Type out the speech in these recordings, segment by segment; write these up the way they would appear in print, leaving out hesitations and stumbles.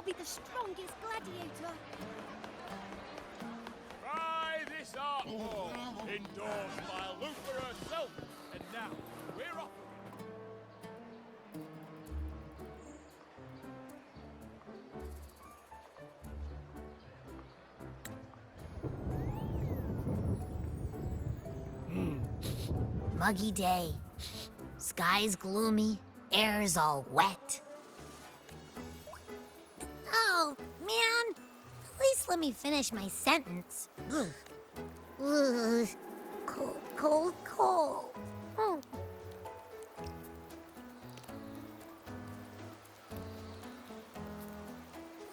be the strongest gladiator. Try this art form, endorsed by Luther herself. And now, we're off. Muggy day. Sky's gloomy, air's all wet. Oh, man. At least let me finish my sentence. Ugh. Ugh. Cold, cold, cold. Mm.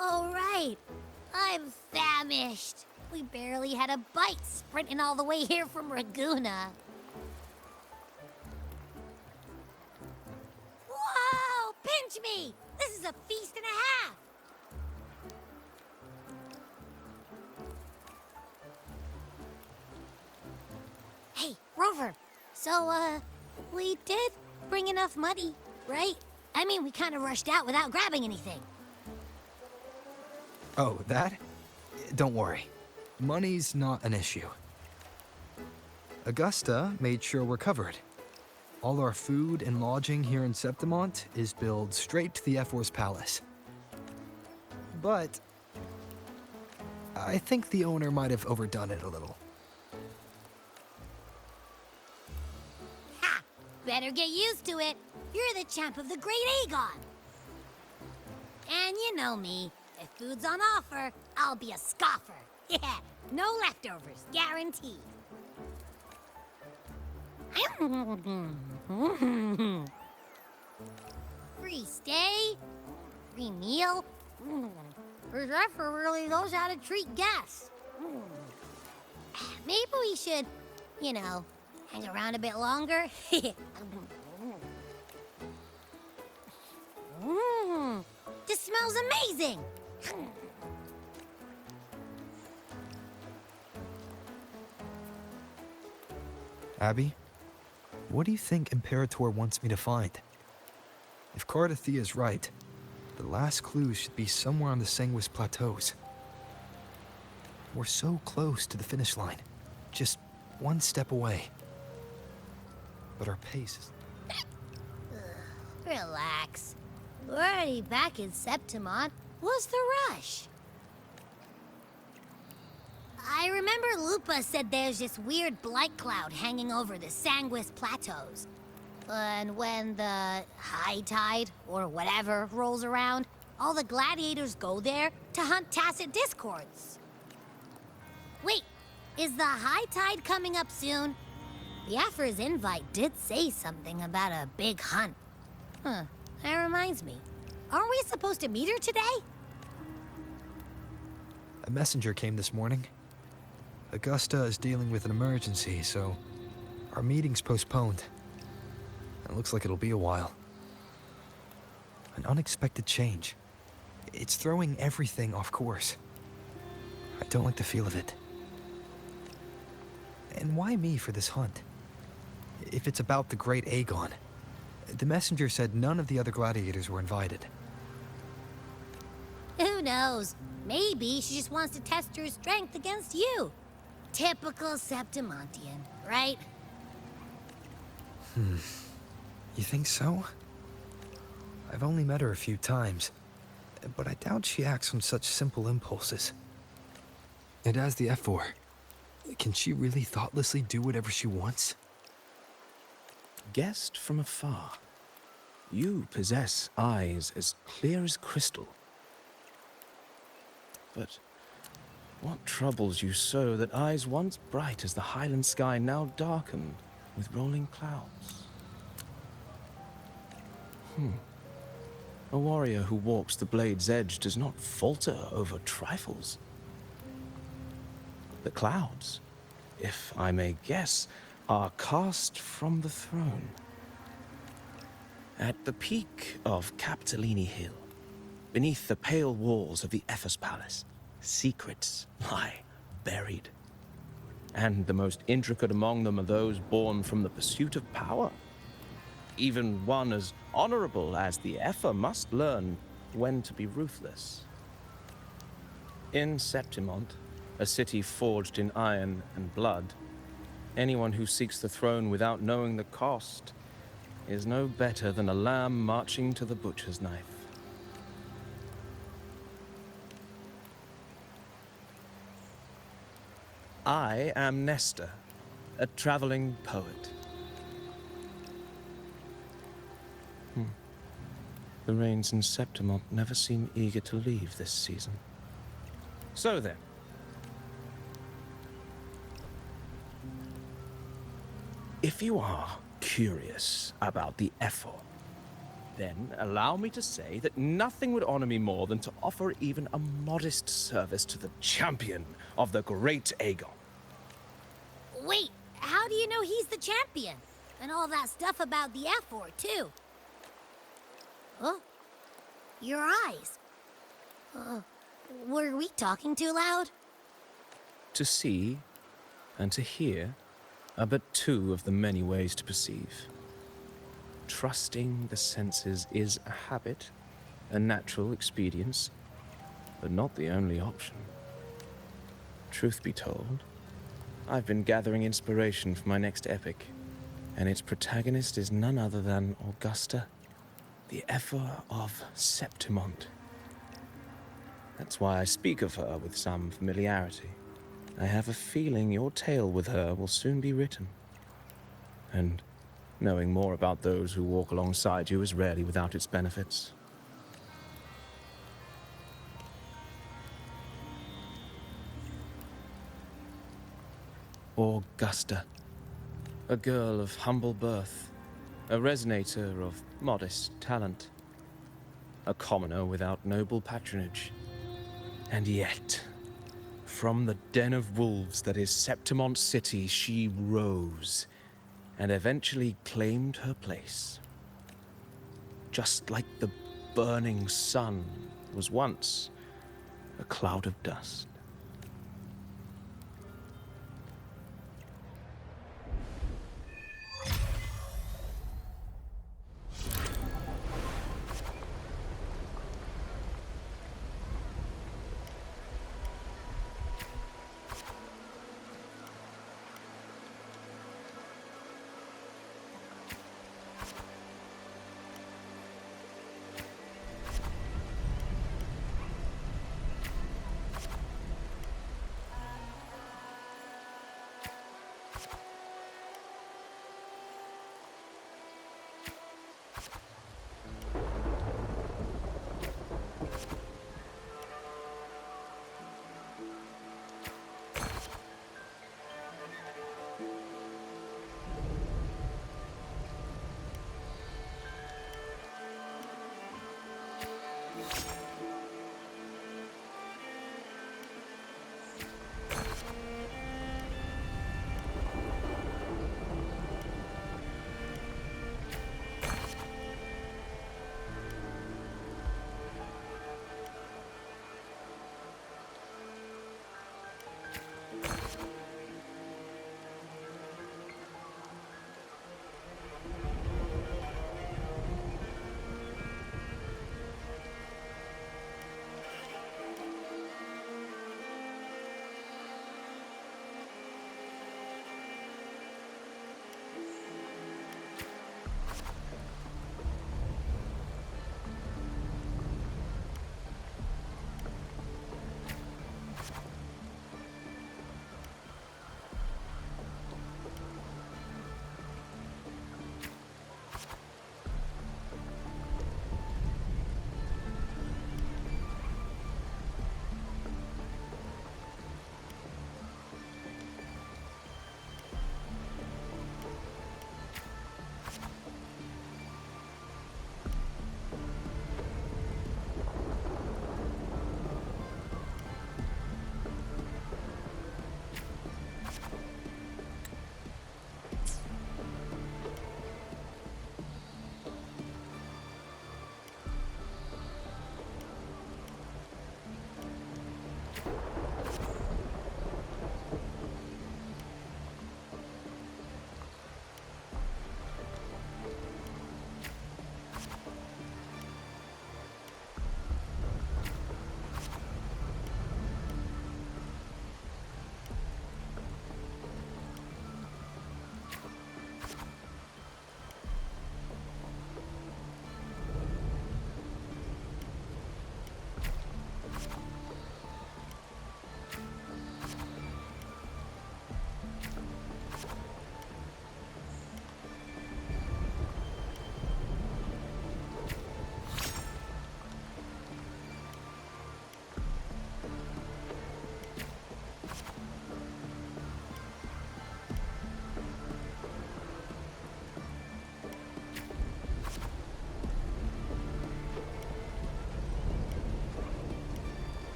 All right. I'm famished. We barely had a bite sprinting all the way here from Raguna. Whoa! Pinch me! This is a feast and a half! Hey, Rover. So, we did bring enough money, right? I mean, we kind of rushed out without grabbing anything. Oh, that? Don't worry. Money's not an issue. Augusta made sure we're covered. All our food and lodging here in Septimont is billed straight to the F-Force Palace. But I think the owner might have overdone it a little. Ha! Better get used to it. You're the champ of the Great Aegon. And you know me. If food's on offer, I'll be a scoffer. Yeah, no leftovers, guaranteed. Free stay, free meal. Zephyr really knows how to treat guests. Maybe we should, you know, hang around a bit longer. This smells amazing. Abby, what do you think Imperator wants me to find? If Cardathia is right, the last clue should be somewhere on the Sanguis Plateaus. We're so close to the finish line, just one step away. But our pace is... Relax. We're already back in Septimont. What's the rush? I remember Lupa said there's this weird blight cloud hanging over the Sanguis Plateaus. And when the high tide, or whatever, rolls around, all the gladiators go there to hunt tacit discords. Wait, is the high tide coming up soon? The Afra's invite did say something about a big hunt. Huh, that reminds me. Aren't we supposed to meet her today? A messenger came this morning. Augusta is dealing with an emergency, so our meeting's postponed. It looks like it'll be a while. An unexpected change. It's throwing everything off course. I don't like the feel of it. And why me for this hunt? If it's about the Great Aegon. The messenger said none of the other gladiators were invited. Who knows? Maybe she just wants to test her strength against you. Typical Septimontian, right? You think so? I've only met her a few times, but I doubt she acts on such simple impulses. And as the F4, can she really thoughtlessly do whatever she wants? Guessed from afar, you possess eyes as clear as crystal. But what troubles you so that eyes once bright as the highland sky now darkened with rolling clouds? A warrior who walks the blade's edge does not falter over trifles. The clouds, if I may guess, are cast from the throne. At the peak of Capitolini Hill, beneath the pale walls of the Ephes Palace, secrets lie buried. And the most intricate among them are those born from the pursuit of power. Even one as honorable as the Epher must learn when to be ruthless. In Septimont, a city forged in iron and blood, anyone who seeks the throne without knowing the cost is no better than a lamb marching to the butcher's knife. I am Nestor, a traveling poet. The rains in Septimont never seem eager to leave this season. So then, if you are curious about the Ephor, then allow me to say that nothing would honor me more than to offer even a modest service to the champion of the great Aegon. Wait, how do you know he's the champion? And all that stuff about the F4, too? Oh, your eyes. Were we talking too loud? To see and to hear are but two of the many ways to perceive. Trusting the senses is a habit, a natural expedience, but not the only option. Truth be told, I've been gathering inspiration for my next epic, and its protagonist is none other than Augusta, the Ephor of Septimont. That's why I speak of her with some familiarity. I have a feeling your tale with her will soon be written. And knowing more about those who walk alongside you is rarely without its benefits. Augusta, a girl of humble birth, a resonator of modest talent, a commoner without noble patronage. And yet, from the den of wolves that is Septimont City, she rose and eventually claimed her place. Just like the burning sun was once a cloud of dust.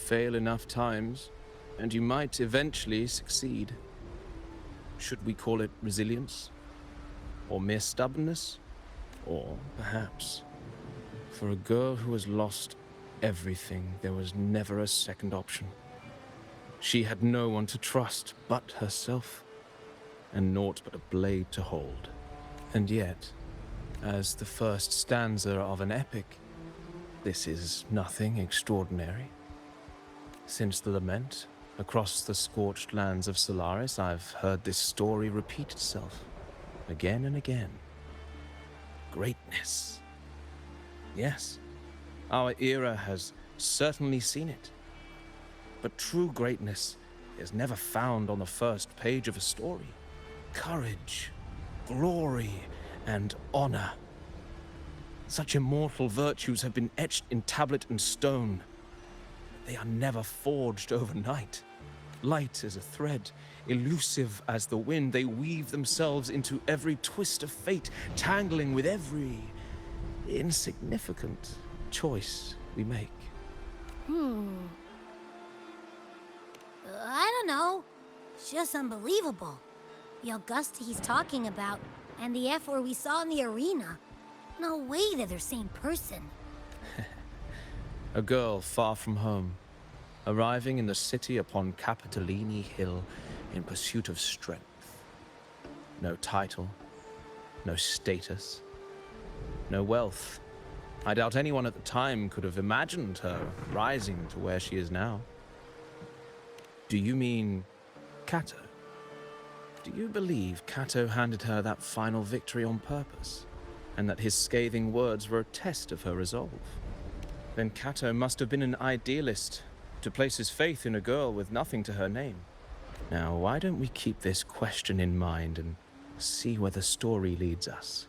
fail enough times, and you might eventually succeed. Should we call it resilience? Or mere stubbornness? Or perhaps, for a girl who has lost everything, there was never a second option. She had no one to trust but herself, and naught but a blade to hold. And yet, as the first stanza of an epic, this is nothing extraordinary. Since the lament, across the scorched lands of Solaris, I've heard this story repeat itself, again and again. Greatness. Yes, our era has certainly seen it. But true greatness is never found on the first page of a story. Courage, glory, and honor. Such immortal virtues have been etched in tablet and stone. They are never forged overnight. Light as a thread, elusive as the wind, they weave themselves into every twist of fate, tangling with every insignificant choice we make. I don't know. It's just unbelievable. The Augusta he's talking about, and the F-word we saw in the arena. No way they're the same person. A girl far from home, arriving in the city upon Capitolini Hill in pursuit of strength. No title, no status, no wealth. I doubt anyone at the time could have imagined her rising to where she is now. Do you mean Cato? Do you believe Cato handed her that final victory on purpose, and that his scathing words were a test of her resolve? Then Cato must have been an idealist, to place his faith in a girl with nothing to her name. Now, why don't we keep this question in mind and see where the story leads us?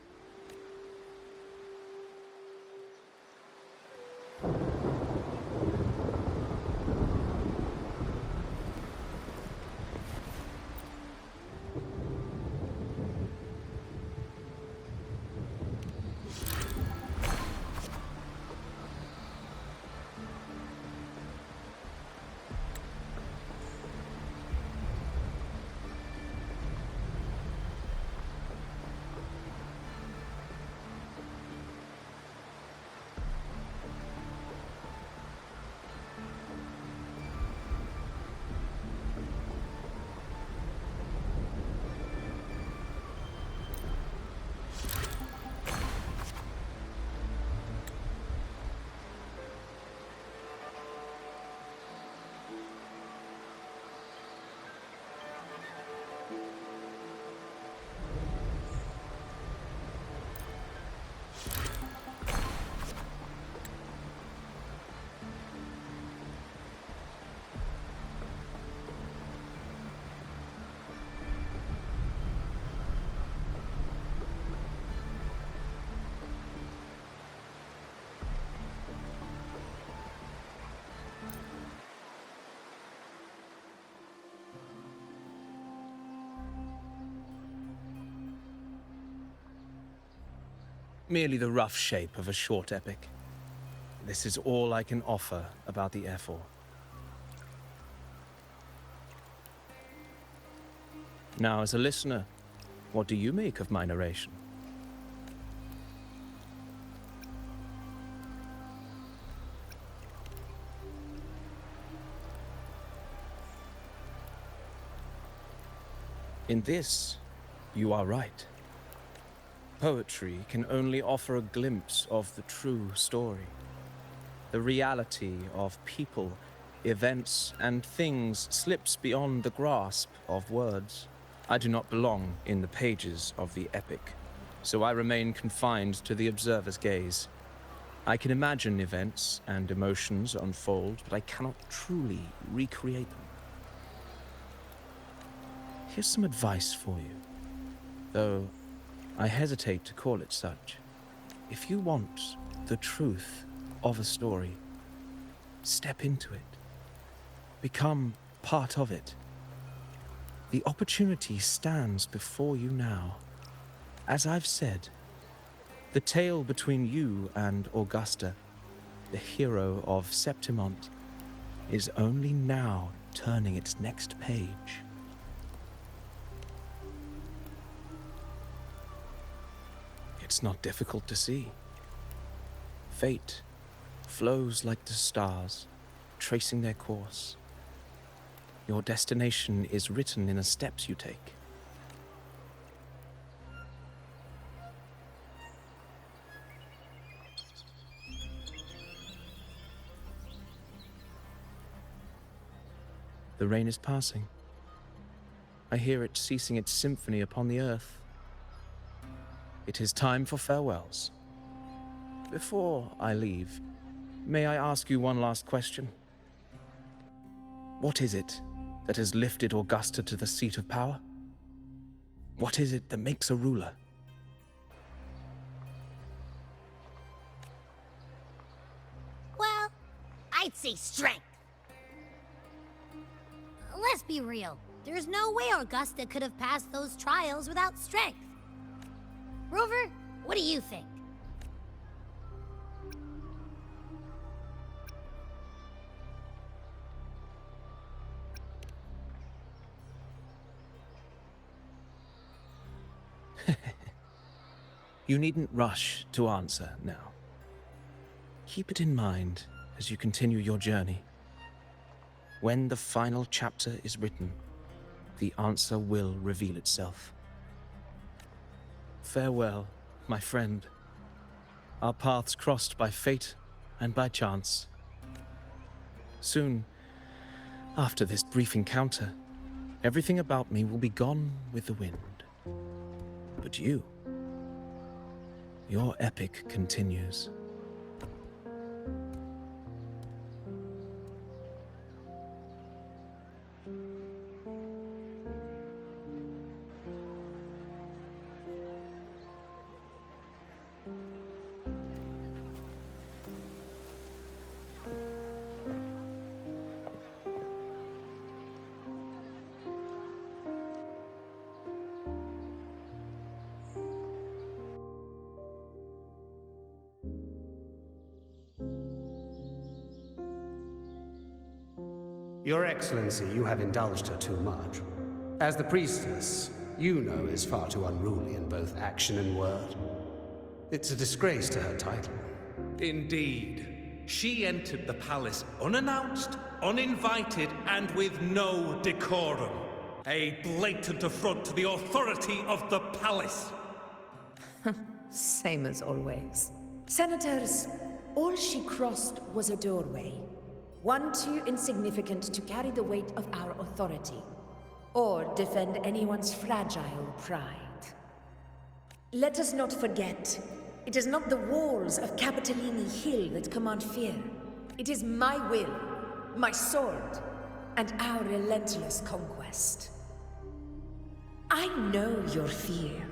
Merely the rough shape of a short epic. This is all I can offer about the F4. Now, as a listener, what do you make of my narration? In this, you are right. Poetry can only offer a glimpse of the true story. The reality of people, events, and things slips beyond the grasp of words. I do not belong in the pages of the epic, so I remain confined to the observer's gaze. I can imagine events and emotions unfold, but I cannot truly recreate them. Here's some advice for you, though I hesitate to call it such. If you want the truth of a story, step into it. Become part of it. The opportunity stands before you now. As I've said, the tale between you and Augusta, the hero of Septimont, is only now turning its next page. It's not difficult to see. Fate flows like the stars, tracing their course. Your destination is written in the steps you take. The rain is passing. I hear it ceasing its symphony upon the earth. It is time for farewells. Before I leave, may I ask you one last question? What is it that has lifted Augusta to the seat of power? What is it that makes a ruler? Well, I'd say strength. Let's be real. There's no way Augusta could have passed those trials without strength. Rover, what do you think? You needn't rush to answer now. Keep it in mind as you continue your journey. When the final chapter is written, the answer will reveal itself. Farewell, my friend. Our paths crossed by fate and by chance. Soon, after this brief encounter, everything about me will be gone with the wind. But you, your epic continues. Your Excellency, you have indulged her too much. As the priestess, you know is far too unruly in both action and word. It's a disgrace to her title. Indeed. She entered the palace unannounced, uninvited, and with no decorum. A blatant affront to the authority of the palace. Same as always. Senators, all she crossed was a doorway. One too insignificant to carry the weight of our authority, or defend anyone's fragile pride. Let us not forget, it is not the walls of Capitolini Hill that command fear. It is my will, my sword, and our relentless conquest. I know your fear.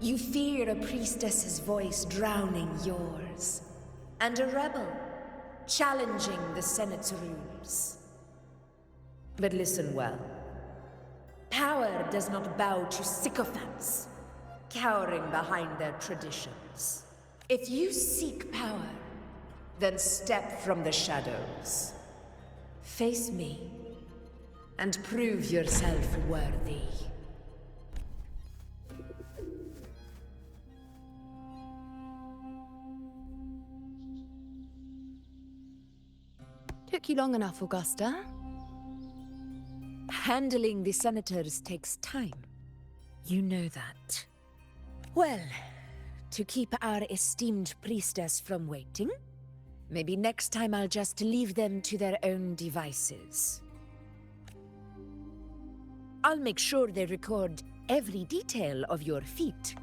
You fear a priestess's voice drowning yours, and a rebel challenging the Senate's rules. But listen well. Power does not bow to sycophants, cowering behind their traditions. If you seek power, then step from the shadows. Face me, and prove yourself worthy. Took you long enough, Augusta. Handling the senators takes time. You know that. Well, to keep our esteemed priestess from waiting, maybe next time I'll just leave them to their own devices. I'll make sure they record every detail of your feat,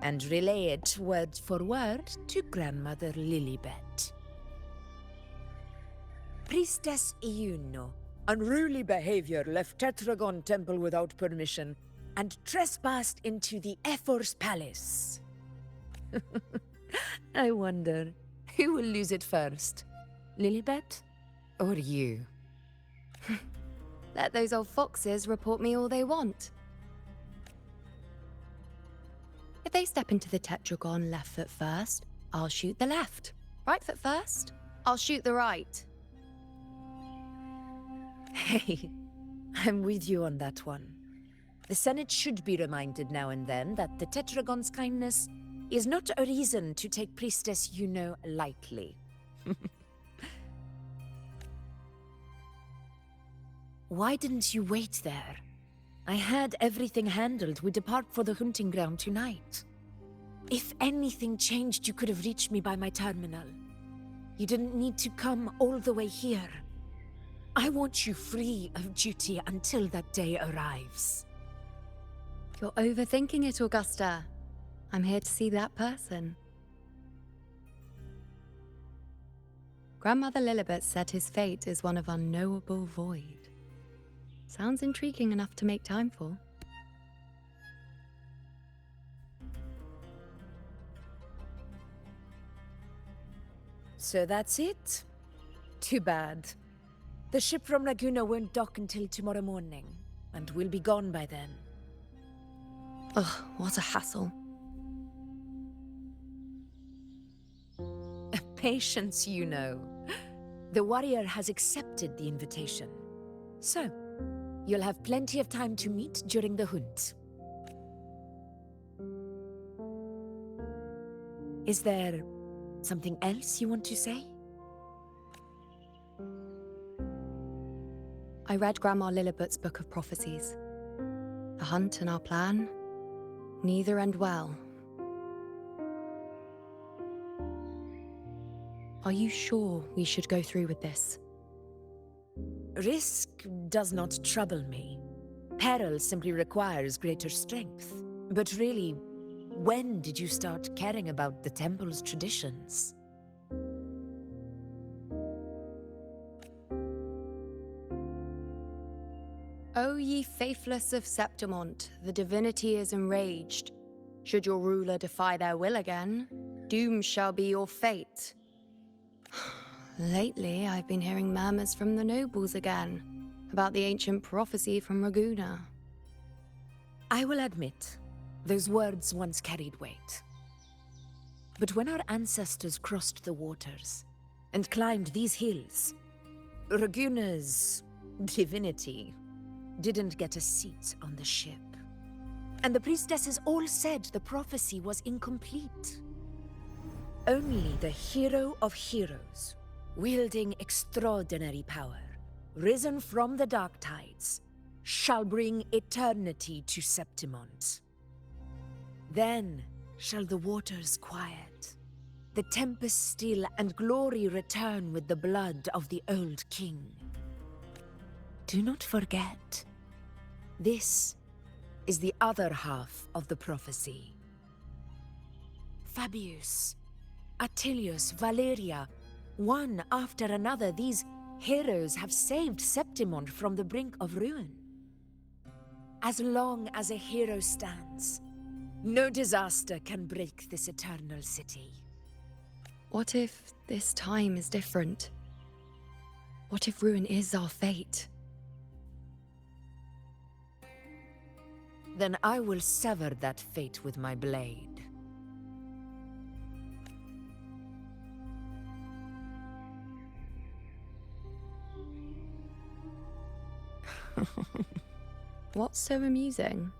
and relay it word for word to Grandmother Lilibet. Priestess Iuno, unruly behavior, left Tetragon Temple without permission, and trespassed into the Ephor's palace. I wonder, who will lose it first? Lilibet? Or you? Let those old foxes report me all they want. If they step into the Tetragon left foot first, I'll shoot the left. Right foot first, I'll shoot the right. Hey, I'm with you on that one. The Senate should be reminded now and then that the Tetragon's kindness is not a reason to take Priestess Yuno lightly. Why didn't you wait there? I had everything handled. We depart for the hunting ground tonight. If anything changed, you could have reached me by my terminal. You didn't need to come all the way here. I want you free of duty until that day arrives. You're overthinking it, Augusta. I'm here to see that person. Grandmother Lilibet said his fate is one of unknowable void. Sounds intriguing enough to make time for. So that's it? Too bad. The ship from Laguna won't dock until tomorrow morning, and we'll be gone by then. Ugh, what a hassle. Patience, you know. The warrior has accepted the invitation. So, you'll have plenty of time to meet during the hunt. Is there something else you want to say? I read Grandma Lilibet's Book of Prophecies. The hunt and our plan, neither end well. Are you sure we should go through with this? Risk does not trouble me. Peril simply requires greater strength. But really, when did you start caring about the temple's traditions? O ye faithless of Septimont, the divinity is enraged. Should your ruler defy their will again, doom shall be your fate. Lately, I've been hearing murmurs from the nobles again, about the ancient prophecy from Raguna. I will admit, those words once carried weight. But when our ancestors crossed the waters and climbed these hills, Raguna's divinity didn't get a seat on the ship. And the priestesses all said the prophecy was incomplete. Only the hero of heroes, wielding extraordinary power, risen from the dark tides, shall bring eternity to Septimont. Then shall the waters quiet, the tempest still, and glory return with the blood of the old king. Do not forget, this is the other half of the prophecy. Fabius, Attilius, Valeria, one after another, these heroes have saved Septimont from the brink of ruin. As long as a hero stands, no disaster can break this eternal city. What if this time is different? What if ruin is our fate? Then I will sever that fate with my blade. What's so amusing?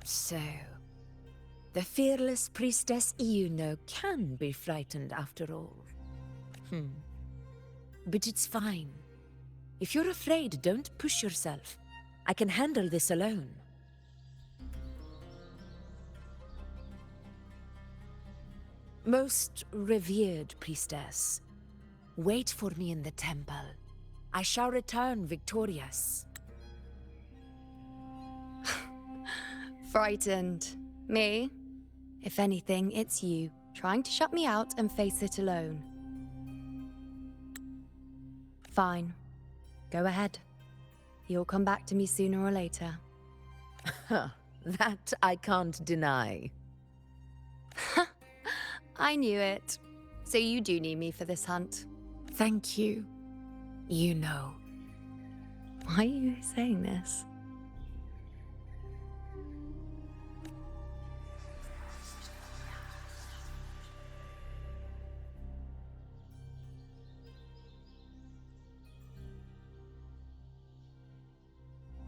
So, the fearless priestess Yuno can be frightened after all. But it's fine. If you're afraid, don't push yourself. I can handle this alone. Most revered priestess, wait for me in the temple. I shall return victorious. Frightened. Me? If anything, it's you, trying to shut me out and face it alone. Fine. Go ahead. You'll come back to me sooner or later. That I can't deny. I knew it. So you do need me for this hunt. Thank you. You know. Why are you saying this?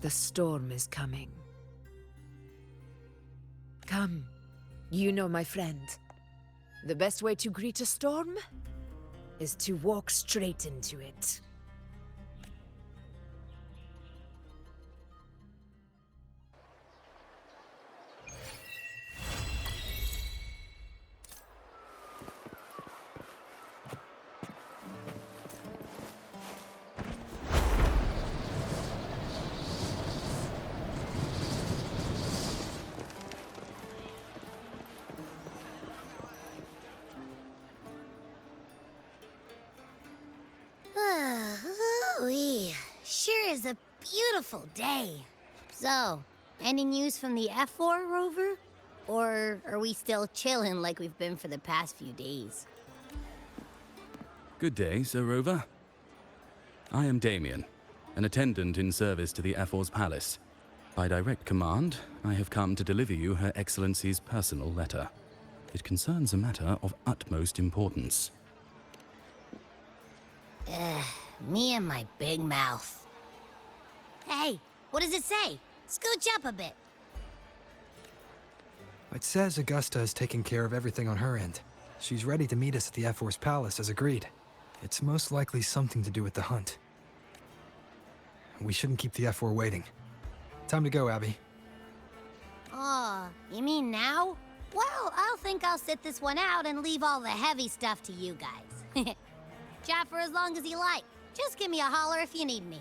The storm is coming. Come. You know, my friend. The best way to greet a storm is to walk straight into it. Ooh-wee. Sure is a beautiful day. So, any news from the F4 rover? Or are we still chilling like we've been for the past few days? Good day, Sir Rover. I am Damien, an attendant in service to the F4's palace. By direct command, I have come to deliver you Her Excellency's personal letter. It concerns a matter of utmost importance. Me and my big mouth. Hey, what does it say? Scooch up a bit. It says Augusta has taken care of everything on her end. She's ready to meet us at the F4's palace as agreed. It's most likely something to do with the hunt. We shouldn't keep the F4 waiting. Time to go, Abby. Oh, you mean now? Well, I'll think I'll sit this one out and leave all the heavy stuff to you guys. Chat for as long as you like. Just give me a holler if you need me.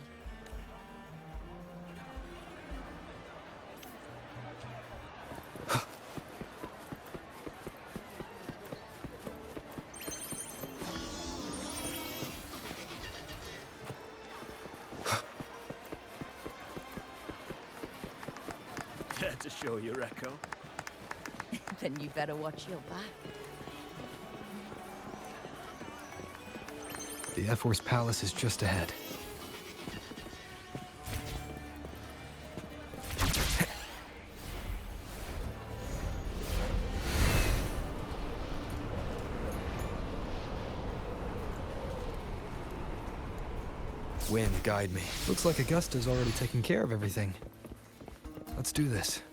Care to show your echo? Then you better watch your back. The F4's palace is just ahead. Wind, guide me. Looks like Augusta's already taken care of everything. Let's do this.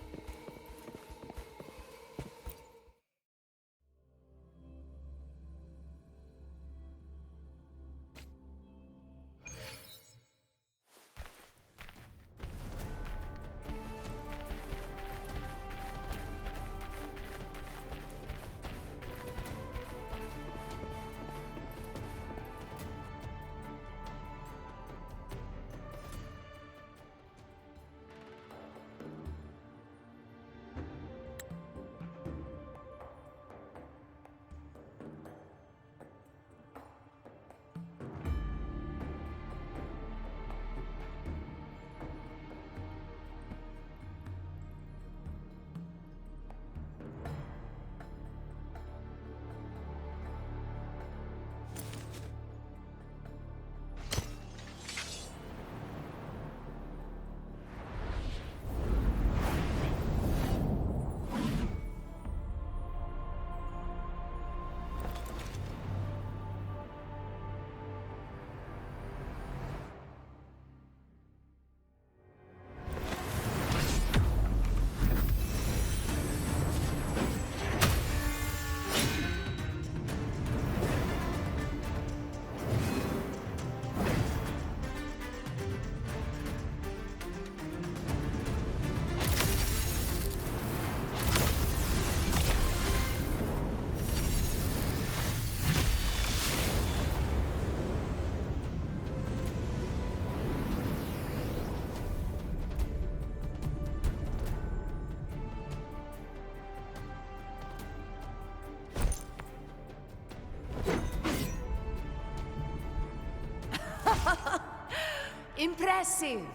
Impressive!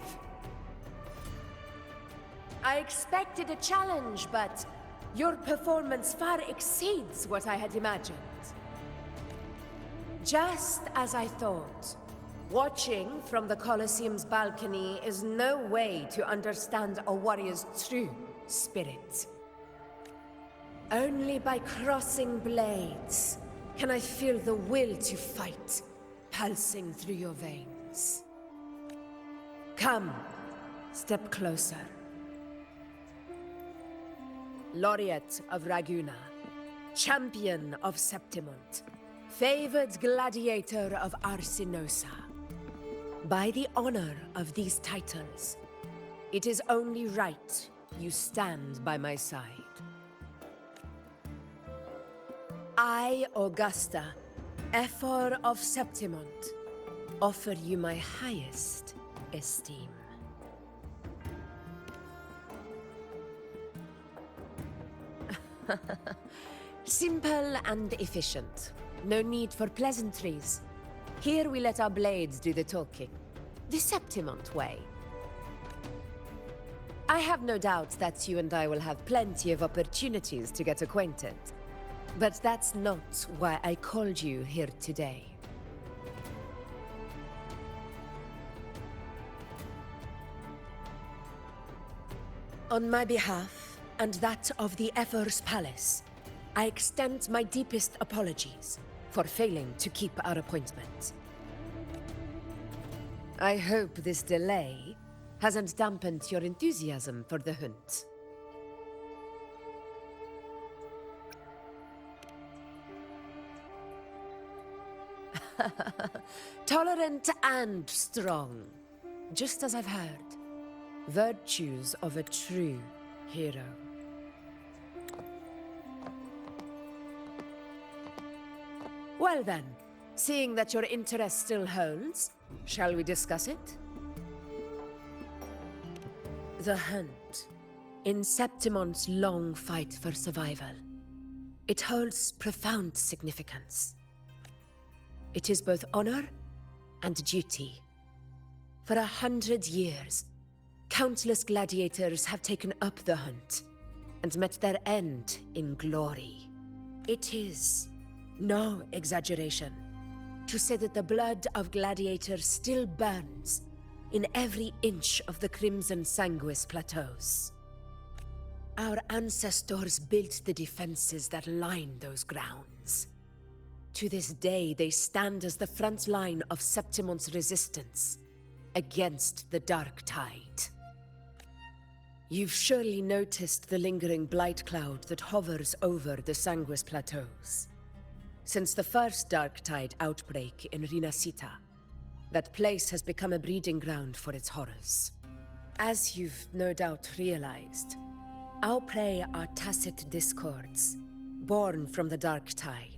I expected a challenge, but your performance far exceeds what I had imagined. Just as I thought, watching from the Colosseum's balcony is no way to understand a warrior's true spirit. Only by crossing blades can I feel the will to fight pulsing through your veins. Come, Step closer. Laureate of Raguna, champion of Septimont, favored gladiator of Arsinosa. By the honor of these titles, it is only right you stand by my side. I, Augusta, Ephor of Septimont, offer you my highest esteem. Simple and efficient. No need for pleasantries. Here we let our blades do the talking. The Septimont way. I have no doubt that you and I will have plenty of opportunities to get acquainted. But that's not why I called you here today. On my behalf, and that of the Ephor's Palace, I extend my deepest apologies for failing to keep our appointment. I hope this delay hasn't dampened your enthusiasm for the hunt. Tolerant and strong, just as I've heard. Virtues of a true hero. Well then, seeing that your interest still holds, shall we discuss it? The hunt. In Septimont's long fight for survival. It holds profound significance. It is both honor and duty. For 100 years, countless gladiators have taken up the hunt and met their end in glory. It is no exaggeration to say that the blood of gladiators still burns in every inch of the Crimson Sanguis plateaus. Our ancestors built the defenses that line those grounds. To this day, they stand as the front line of Septimont's resistance against the Dark Tide. You've surely noticed the lingering blight cloud that hovers over the Sanguis plateaus. Since the first Dark Tide outbreak in Rinasita, that place has become a breeding ground for its horrors. As you've no doubt realized, our prey are tacit discords, born from the Dark Tide.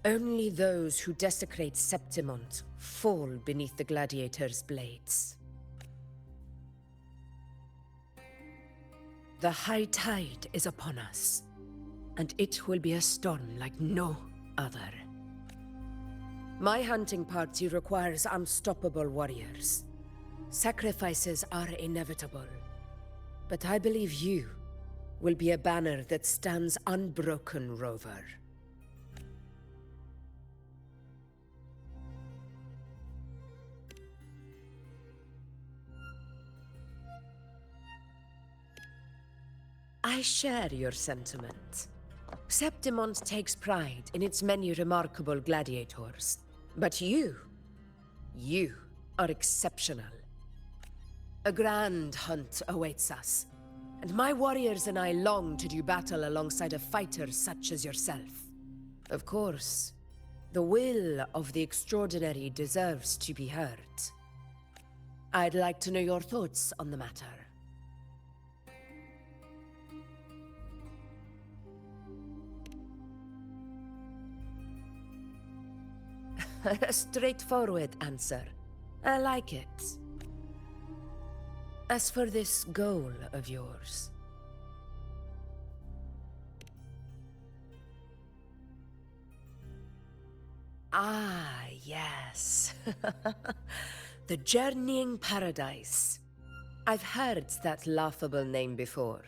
Only those who desecrate Septimont fall beneath the gladiators' blades. The high tide is upon us, and it will be a storm like no other. My hunting party requires unstoppable warriors. Sacrifices are inevitable, but I believe you will be a banner that stands unbroken, Rover. I share your sentiment. Septimont takes pride in its many remarkable gladiators. But you are exceptional. A grand hunt awaits us, and my warriors and I long to do battle alongside a fighter such as yourself. Of course, the will of the extraordinary deserves to be heard. I'd like to know your thoughts on the matter. A straightforward answer. I like it. As for this goal of yours... Ah, yes. The Journeying Paradise. I've heard that laughable name before.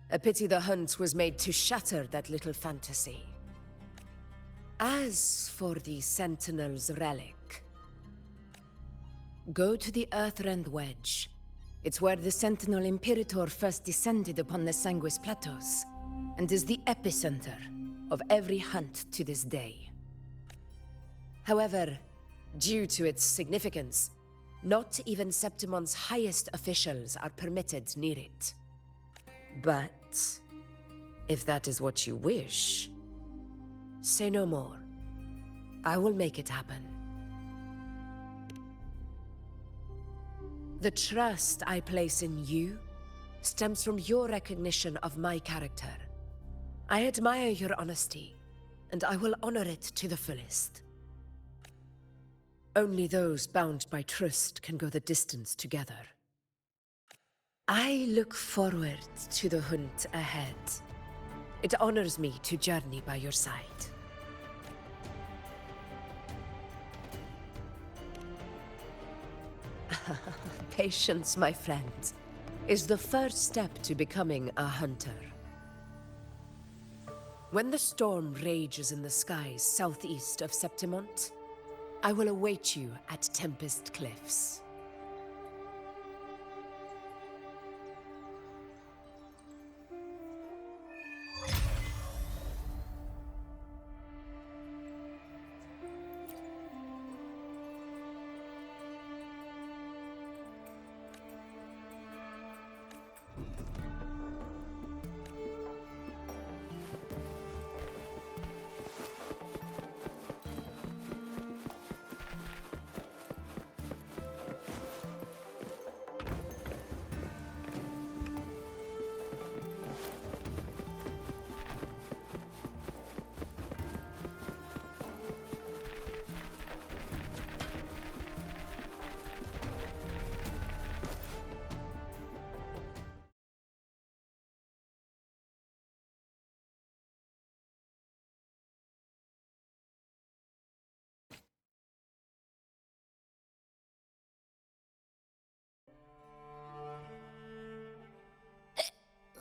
A pity the hunt was made to shatter that little fantasy. As for the Sentinel's relic, go to the Earthrend Wedge. It's where the Sentinel Imperator first descended upon the Sanguis Plateaus, and is the epicenter of every hunt to this day. However, due to its significance, Not even Septimon's highest officials are permitted near it. But if that is what you wish, say no more. I will make it happen. The trust I place in you stems from your recognition of my character. I admire your honesty, and I will honor it to the fullest. Only those bound by trust can go the distance together. I look forward to the hunt ahead. It honors me to journey by your side. Patience, my friend, is the first step to becoming a hunter. When the storm rages in the skies southeast of Septimont, I will await you at Tempest Cliffs.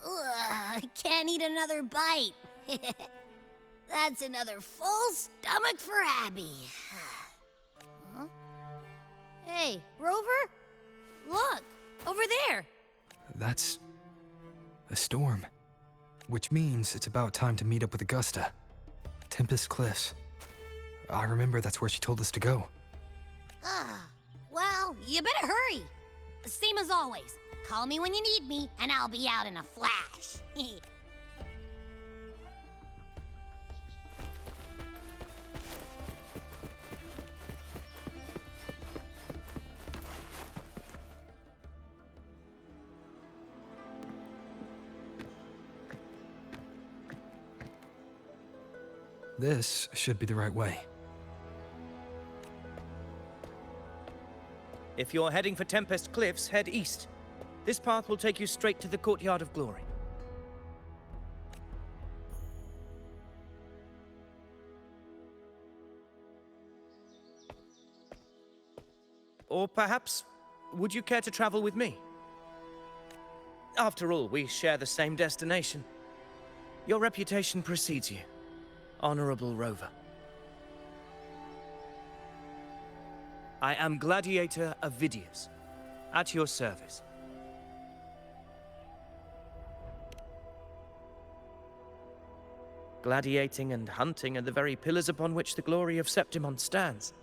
Ugh, I can't eat another bite. That's another full stomach for Abby. Huh? Hey, Rover? Look, over there. That's a storm. Which means it's about time to meet up with Augusta. Tempest Cliffs. I remember that's where she told us to go. Well, you better hurry. Same as always. Call me when you need me, and I'll be out in a flash. This should be the right way. If you're heading for Tempest Cliffs, head east. This path will take you straight to the Courtyard of Glory. Or perhaps, would you care to travel with me? After all, we share the same destination. Your reputation precedes you, Honorable Rover. I am Gladiator Avidius, at your service. Gladiating and hunting are the very pillars upon which the glory of Septimont stands.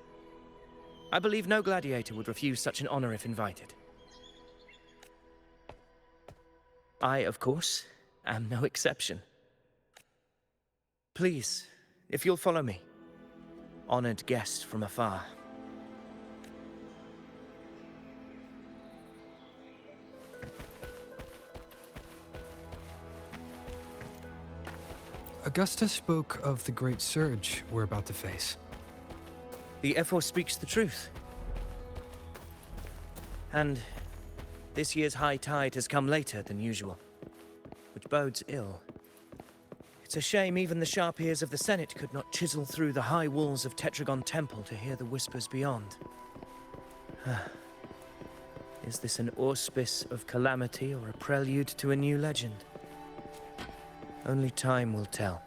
I believe no gladiator would refuse such an honor if invited. I, of course, am no exception. Please, if you'll follow me, honored guest from afar. Augusta spoke of the great surge we're about to face. The Ephor speaks the truth. And this year's high tide has come later than usual, which bodes ill. It's a shame even the sharp ears of the Senate could not chisel through the high walls of Tetragon Temple to hear the whispers beyond. Is this an auspice of calamity or a prelude to a new legend? Only time will tell.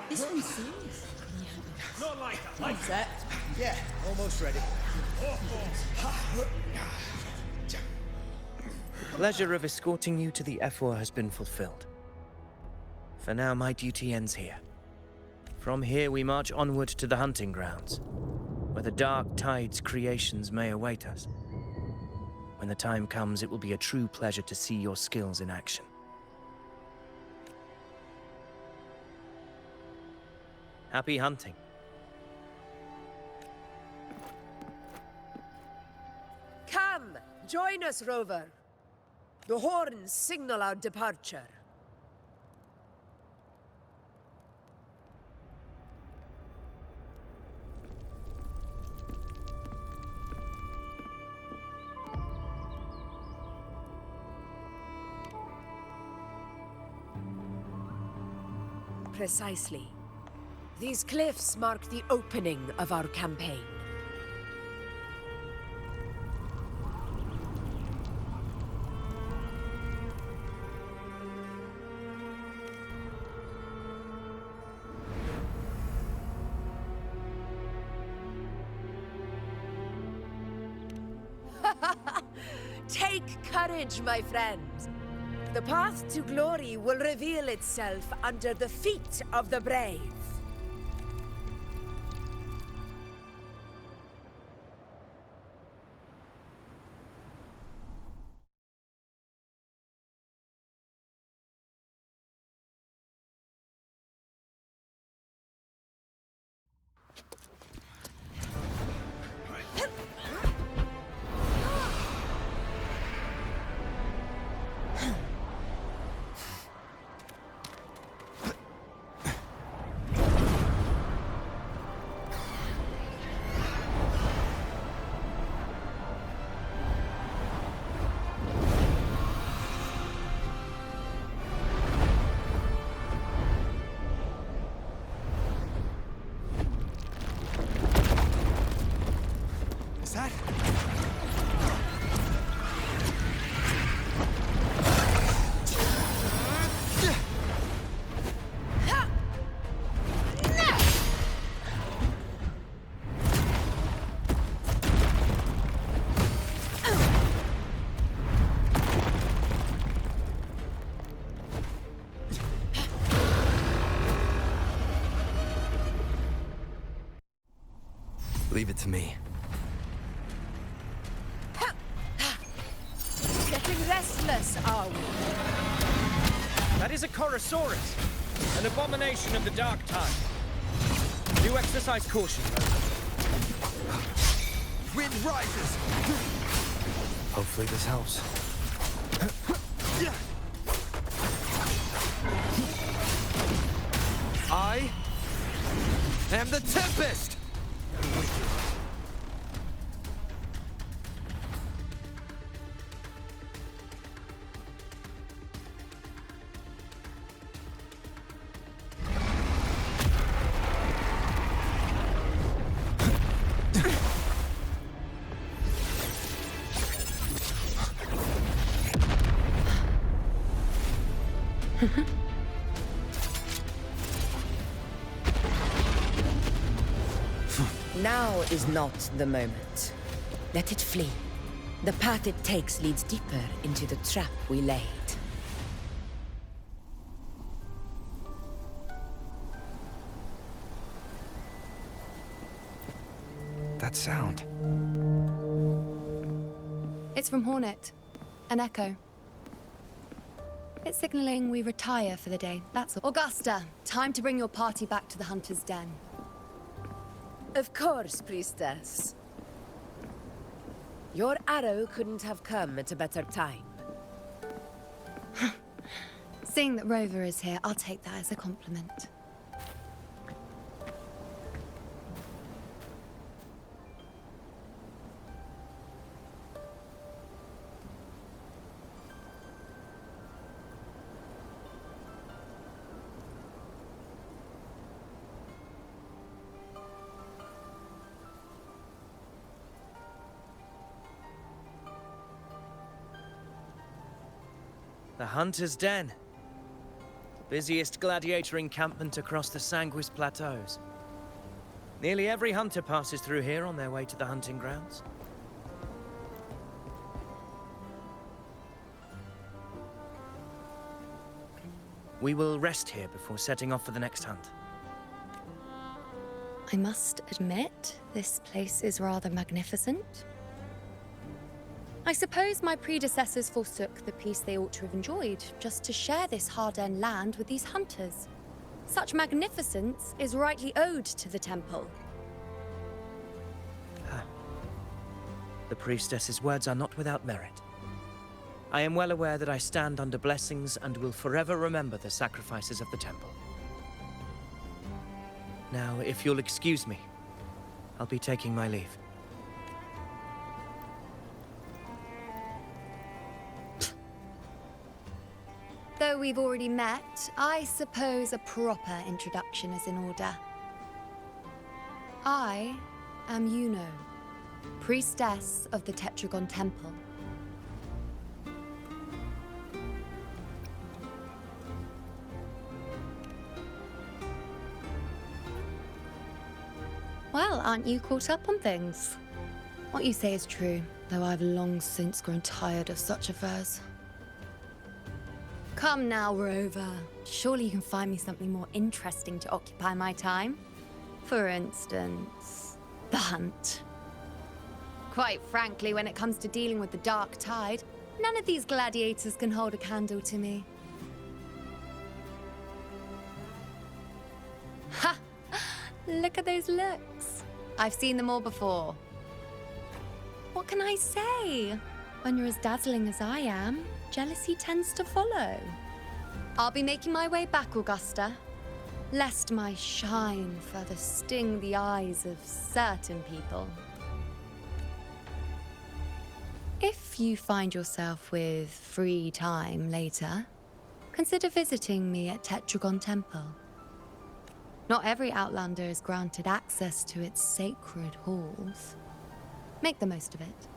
This one's serious. Not like that. Set. Yeah, almost ready. Pleasure of escorting you to the F4 has been fulfilled. For now, my duty ends here. From here, we march onward to the hunting grounds, where the dark tide's creations may await us. When the time comes, it will be a true pleasure to see your skills in action. Happy hunting. Come, join us, Rover. The horns signal our departure. Precisely. These cliffs mark the opening of our campaign. Take courage, my friends. The path to glory will reveal itself under the feet of the brave. Is that? Leave it to me. Getting restless, are we? That is a Chorosaurus, an abomination of the dark tide. Do exercise caution, Wind rises! Hopefully this helps. I am the Tempest! Now is not the moment. Let it flee. The path it takes leads deeper into the trap we laid. That sound. It's from Hornet. An echo. It's signaling we retire for the day, that's all. Augusta, time to bring your party back to the Hunter's Den. Of course, Priestess. Your arrow couldn't have come at a better time. Seeing that Rover is here, I'll take that as a compliment. The Hunter's Den. Busiest gladiator encampment across the Sanguis Plateaus. Nearly every hunter passes through here on their way to the hunting grounds. We will rest here before setting off for the next hunt. I must admit, this place is rather magnificent. I suppose my predecessors forsook the peace they ought to have enjoyed just to share this hard-earned land with these hunters. Such magnificence is rightly owed to the temple. The priestess's words are not without merit. I am well aware that I stand under blessings and will forever remember the sacrifices of the temple. Now, if you'll excuse me, I'll be taking my leave. Though we've already met, I suppose a proper introduction is in order. I am Yuno, priestess of the Tetragon Temple. Well, aren't you caught up on things? What you say is true, though I've long since grown tired of such affairs. Come now, Rover. Surely you can find me something more interesting to occupy my time. For instance, the hunt. Quite frankly, when it comes to dealing with the Dark Tide, none of these gladiators can hold a candle to me. Ha! Look at those looks. I've seen them all before. What can I say? When you're as dazzling as I am, jealousy tends to follow. I'll be making my way back, Augusta, lest my shine further sting the eyes of certain people. If you find yourself with free time later, consider visiting me at Tetragon Temple. Not every Outlander is granted access to its sacred halls. Make the most of it.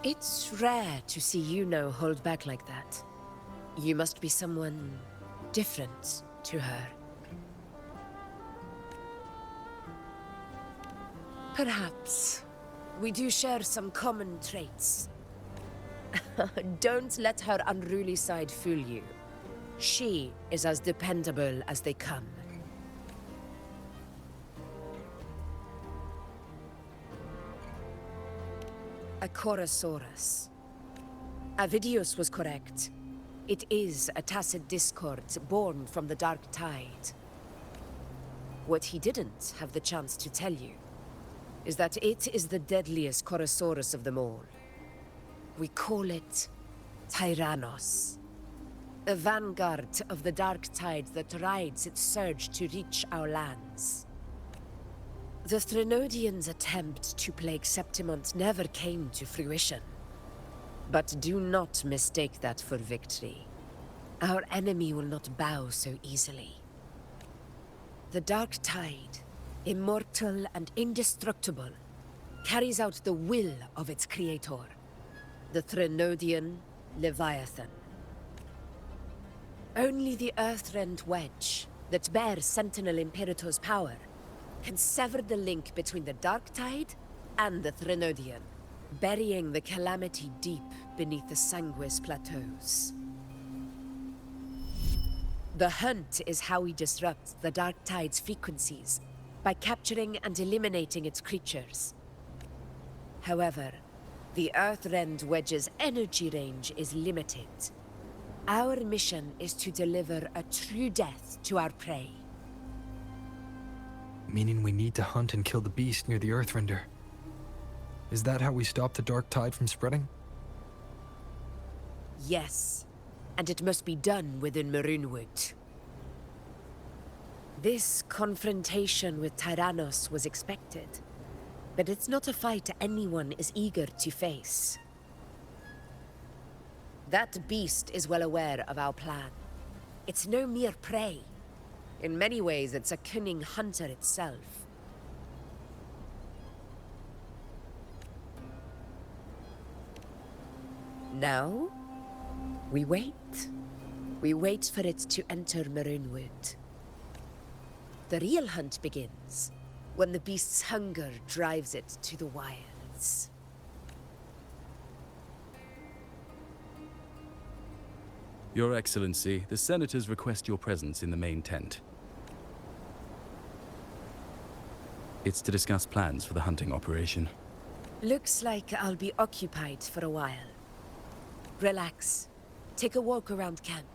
It's rare to see Yuno hold back like that. You must be someone different to her. Perhaps. We do share some common traits. Don't let her unruly side fool you. She is as dependable as they come. A Chorosaurus. Avidius was correct. It is a tacit discord born from the Dark Tide. What he didn't have the chance to tell you is that it is the deadliest Chorosaurus of them all. We call it Tyrannos. A vanguard of the Dark Tide that rides its surge to reach our lands. The Threnodians' attempt to plague Septimont never came to fruition. But do not mistake that for victory. Our enemy will not bow so easily. The Dark Tide, immortal and indestructible, carries out the will of its creator, the Threnodian Leviathan. Only the Earthrend Wedge, that bears Sentinel Imperator's power, can sever the link between the Dark Tide and the Threnodian, burying the calamity deep beneath the Sanguis Plateaus. The hunt is how we disrupt the Dark Tide's frequencies, by capturing and eliminating its creatures. However, the Earthrend Wedge's energy range is limited. Our mission is to deliver a true death to our prey. Meaning we need to hunt and kill the beast near the Earthrender. Is that how we stop the Dark Tide from spreading? Yes, and it must be done within Maroonwood. This confrontation with Tyrannos was expected, but it's not a fight anyone is eager to face. That beast is well aware of our plan. It's no mere prey. In many ways, it's a cunning hunter itself. Now, we wait. We wait for it to enter Maroonwood. The real hunt begins when the beast's hunger drives it to the wilds. Your Excellency, the Senators request your presence in the main tent. It's to discuss plans for the hunting operation. Looks like I'll be occupied for a while. Relax. Take a walk around camp.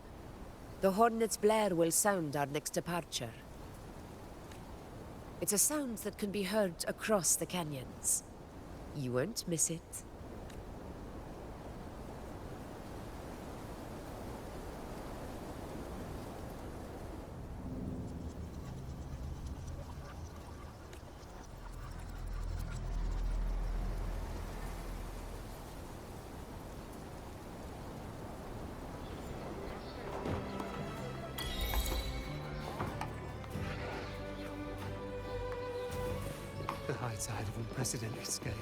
The hornet's blare will sound our next departure. It's a sound that can be heard across the canyons. You won't miss it. The high tide of unprecedented scale.